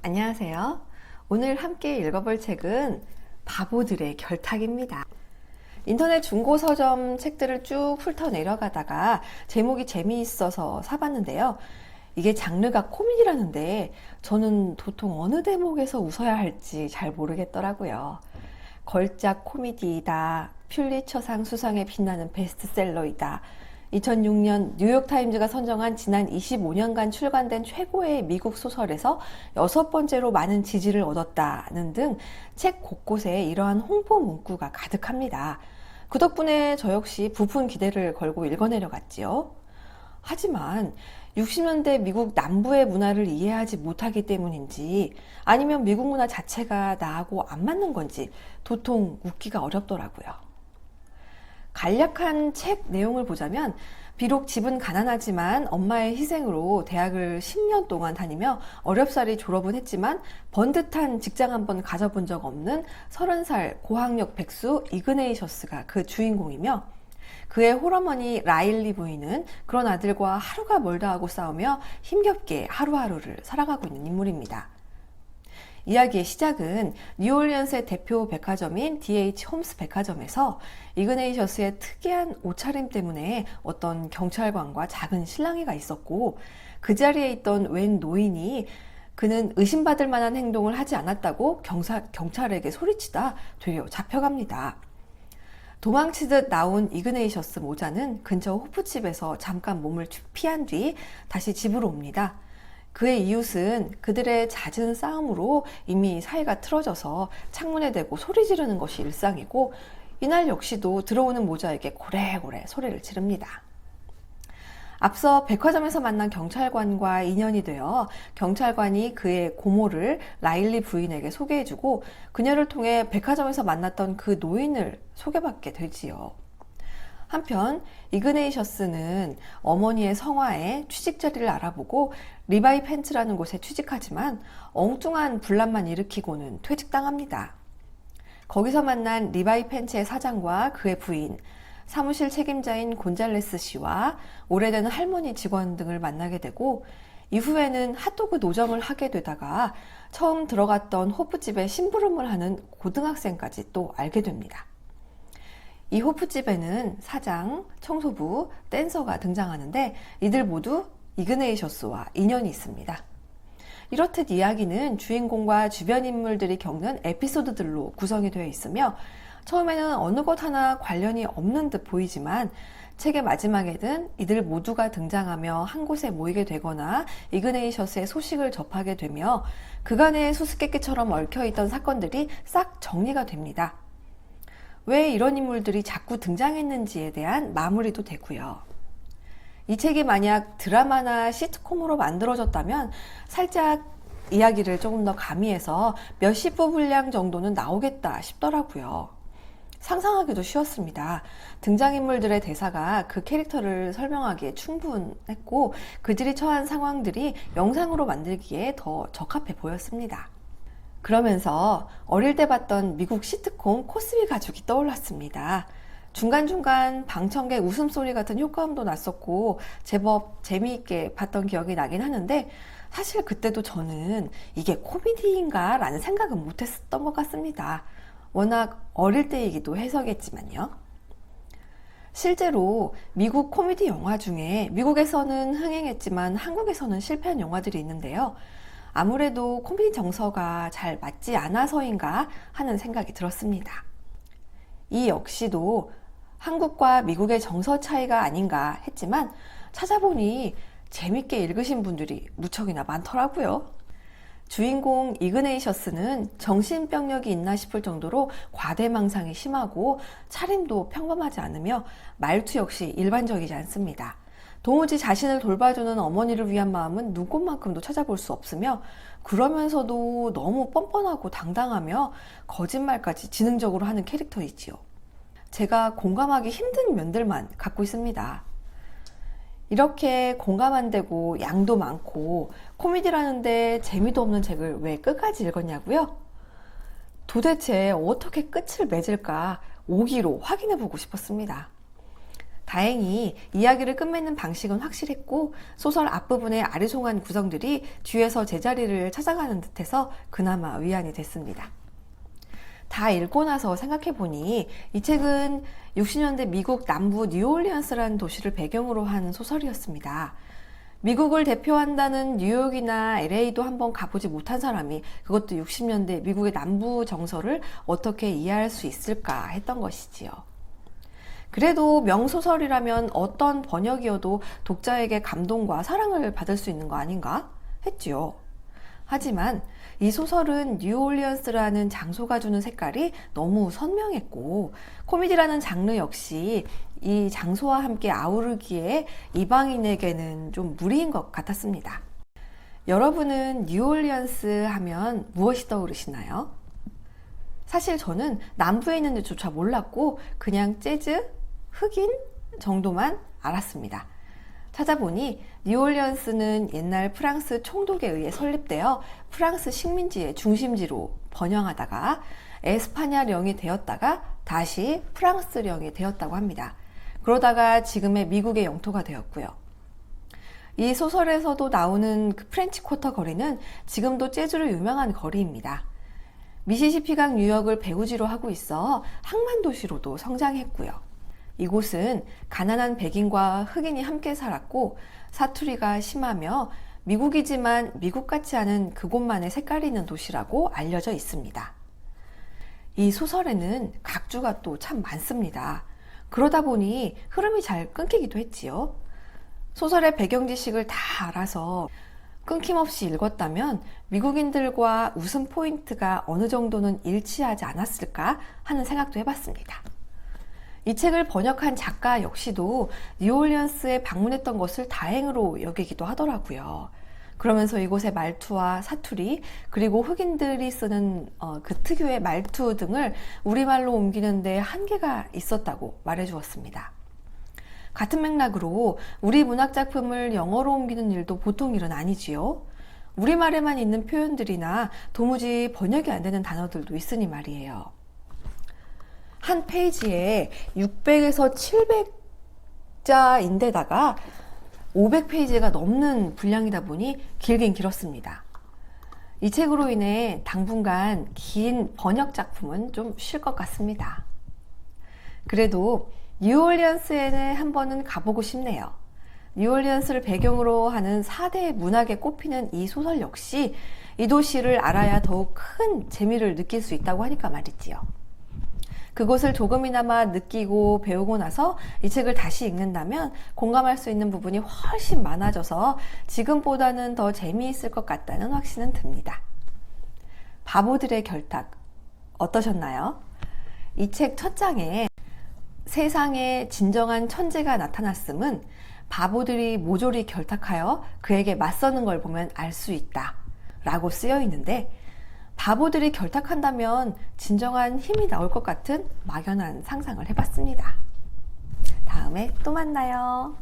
안녕하세요. 오늘 함께 읽어볼 책은 바보들의 결탁입니다. 인터넷 중고 서점 책들을 쭉 훑어 내려가다가 제목이 재미있어서 사봤는데요. 이게 장르가 코미디라는데 저는 도통 어느 대목에서 웃어야 할지 잘 모르겠더라고요. 걸작 코미디이다. 퓰리처상 수상에 빛나는 베스트셀러이다. 2006년 뉴욕타임즈가 선정한 지난 25년간 출간된 최고의 미국 소설에서 6번째로 많은 지지를 얻었다는 등 책 곳곳에 이러한 홍보 문구가 가득합니다. 그 덕분에 저 역시 부푼 기대를 걸고 읽어내려갔지요. 하지만 60년대 미국 남부의 문화를 이해하지 못하기 때문인지 아니면 미국 문화 자체가 나하고 안 맞는 건지 도통 웃기가 어렵더라고요. 간략한 책 내용을 보자면 비록 집은 가난하지만 엄마의 희생으로 대학을 10년 동안 다니며 어렵사리 졸업은 했지만 번듯한 직장 한번 가져본 적 없는 30살 고학력 백수 이그네이셔스가 그 주인공이며 그의 홀어머니 라일리 부인은 그런 아들과 하루가 멀다 하고 싸우며 힘겹게 하루하루를 살아가고 있는 인물입니다. 이야기의 시작은 뉴올리언스의 대표 백화점인 D.H. 홈스 백화점에서 이그네이셔스의 특이한 옷차림 때문에 어떤 경찰관과 작은 실랑이가 있었고 그 자리에 있던 웬 노인이 그는 의심받을 만한 행동을 하지 않았다고 경찰에게 소리치다 되려 잡혀갑니다. 도망치듯 나온 이그네이셔스 모자는 근처 호프집에서 잠깐 몸을 피한 뒤 다시 집으로 옵니다. 그의 이웃은 그들의 잦은 싸움으로 이미 사이가 틀어져서 창문에 대고 소리 지르는 것이 일상이고 이날 역시도 들어오는 모자에게 고래고래 소리를 지릅니다. 앞서 백화점에서 만난 경찰관과 인연이 되어 경찰관이 그의 고모를 라일리 부인에게 소개해주고 그녀를 통해 백화점에서 만났던 그 노인을 소개받게 되지요. 한편 이그네이셔스는 어머니의 성화에 취직 자리를 알아보고 리바이 펜츠라는 곳에 취직하지만 엉뚱한 분란만 일으키고는 퇴직당합니다. 거기서 만난 리바이 펜츠의 사장과 그의 부인, 사무실 책임자인 곤잘레스 씨와 오래된 할머니 직원 등을 만나게 되고 이후에는 핫도그 노점을 하게 되다가 처음 들어갔던 호프집에 심부름을 하는 고등학생까지 또 알게 됩니다. 이 호프집에는 사장, 청소부, 댄서가 등장하는데 이들 모두 이그네이셔스와 인연이 있습니다. 이렇듯 이야기는 주인공과 주변 인물들이 겪는 에피소드들로 구성이 되어 있으며 처음에는 어느 것 하나 관련이 없는 듯 보이지만 책의 마지막에는 이들 모두가 등장하며 한 곳에 모이게 되거나 이그네이셔스의 소식을 접하게 되며 그간의 수수께끼처럼 얽혀있던 사건들이 싹 정리가 됩니다. 왜 이런 인물들이 자꾸 등장했는지에 대한 마무리도 되고요. 이 책이 만약 드라마나 시트콤으로 만들어졌다면 살짝 이야기를 조금 더 가미해서 몇십 부 분량 정도는 나오겠다 싶더라고요. 상상하기도 쉬웠습니다. 등장인물들의 대사가 그 캐릭터를 설명하기에 충분했고 그들이 처한 상황들이 영상으로 만들기에 더 적합해 보였습니다. 그러면서 어릴 때 봤던 미국 시트콤 코스비 가족이 떠올랐습니다. 중간중간 방청객 웃음소리 같은 효과음도 났었고 제법 재미있게 봤던 기억이 나긴 하는데 사실 그때도 저는 이게 코미디인가 라는 생각은 못했었던 것 같습니다. 워낙 어릴 때이기도 해서겠지만요. 실제로 미국 코미디 영화 중에 미국에서는 흥행했지만 한국에서는 실패한 영화들이 있는데요. 아무래도 코미디 정서가 잘 맞지 않아서인가 하는 생각이 들었습니다. 이 역시도 한국과 미국의 정서 차이가 아닌가 했지만 찾아보니 재밌게 읽으신 분들이 무척이나 많더라고요. 주인공 이그네이셔스는 정신병력이 있나 싶을 정도로 과대망상이 심하고 차림도 평범하지 않으며 말투 역시 일반적이지 않습니다. 도무지 자신을 돌봐주는 어머니를 위한 마음은 눈꽃만큼도 찾아볼 수 없으며 그러면서도 너무 뻔뻔하고 당당하며 거짓말까지 지능적으로 하는 캐릭터이지요. 제가 공감하기 힘든 면들만 갖고 있습니다. 이렇게 공감 안 되고 양도 많고 코미디라는데 재미도 없는 책을 왜 끝까지 읽었냐고요? 도대체 어떻게 끝을 맺을까 5기로 확인해 보고 싶었습니다. 다행히 이야기를 끝맺는 방식은 확실했고 소설 앞부분의 아리송한 구성들이 뒤에서 제자리를 찾아가는 듯해서 그나마 위안이 됐습니다. 다 읽고 나서 생각해보니 이 책은 60년대 미국 남부 뉴올리언스라는 도시를 배경으로 한 소설이었습니다. 미국을 대표한다는 뉴욕이나 LA도 한번 가보지 못한 사람이 그것도 60년대 미국의 남부 정서를 어떻게 이해할 수 있을까 했던 것이지요. 그래도 명소설이라면 어떤 번역이어도 독자에게 감동과 사랑을 받을 수 있는 거 아닌가 했지요. 하지만 이 소설은 뉴올리언스라는 장소가 주는 색깔이 너무 선명했고 코미디라는 장르 역시 이 장소와 함께 아우르기에 이방인에게는 좀 무리인 것 같았습니다. 여러분은 뉴올리언스 하면 무엇이 떠오르시나요? 사실 저는 남부에 있는 데조차 몰랐고 그냥 재즈, 흑인 정도만 알았습니다. 찾아보니 뉴올리언스는 옛날 프랑스 총독에 의해 설립되어 프랑스 식민지의 중심지로 번영하다가 에스파냐령이 되었다가 다시 프랑스령이 되었다고 합니다. 그러다가 지금의 미국의 영토가 되었고요. 이 소설에서도 나오는 그 프렌치 쿼터 거리는 지금도 재즈로 유명한 거리입니다. 미시시피강 유역을 배후지로 하고 있어 항만 도시로도 성장했고요. 이곳은 가난한 백인과 흑인이 함께 살았고 사투리가 심하며 미국이지만 미국 같지 않은 그곳만의 색깔이 있는 도시라고 알려져 있습니다. 이 소설에는 각주가 또 참 많습니다. 그러다 보니 흐름이 잘 끊기기도 했지요. 소설의 배경 지식을 다 알아서 끊김없이 읽었다면 미국인들과 웃음 포인트가 어느 정도는 일치하지 않았을까 하는 생각도 해봤습니다. 이 책을 번역한 작가 역시도 뉴올리언스에 방문했던 것을 다행으로 여기기도 하더라고요. 그러면서 이곳의 말투와 사투리, 그리고 흑인들이 쓰는 그 특유의 말투 등을 우리말로 옮기는데 한계가 있었다고 말해주었습니다. 같은 맥락으로 우리 문학작품을 영어로 옮기는 일도 보통 일은 아니지요. 우리말에만 있는 표현들이나 도무지 번역이 안 되는 단어들도 있으니 말이에요. 한 페이지에 600에서 700자인데다가 500페이지가 넘는 분량이다 보니 길긴 길었습니다. 이 책으로 인해 당분간 긴 번역 작품은 좀 쉴 것 같습니다. 그래도 뉴올리언스에는 한 번은 가보고 싶네요. 뉴올리언스를 배경으로 하는 4대 문학에 꼽히는 이 소설 역시 이 도시를 알아야 더욱 큰 재미를 느낄 수 있다고 하니까 말이지요. 그곳을 조금이나마 느끼고 배우고 나서 이 책을 다시 읽는다면 공감할 수 있는 부분이 훨씬 많아져서 지금보다는 더 재미있을 것 같다는 확신은 듭니다. 바보들의 결탁 어떠셨나요? 이 책 첫 장에 세상에 진정한 천재가 나타났음은 바보들이 모조리 결탁하여 그에게 맞서는 걸 보면 알 수 있다 라고 쓰여 있는데 바보들이 결탁한다면 진정한 힘이 나올 것 같은 막연한 상상을 해봤습니다. 다음에 또 만나요.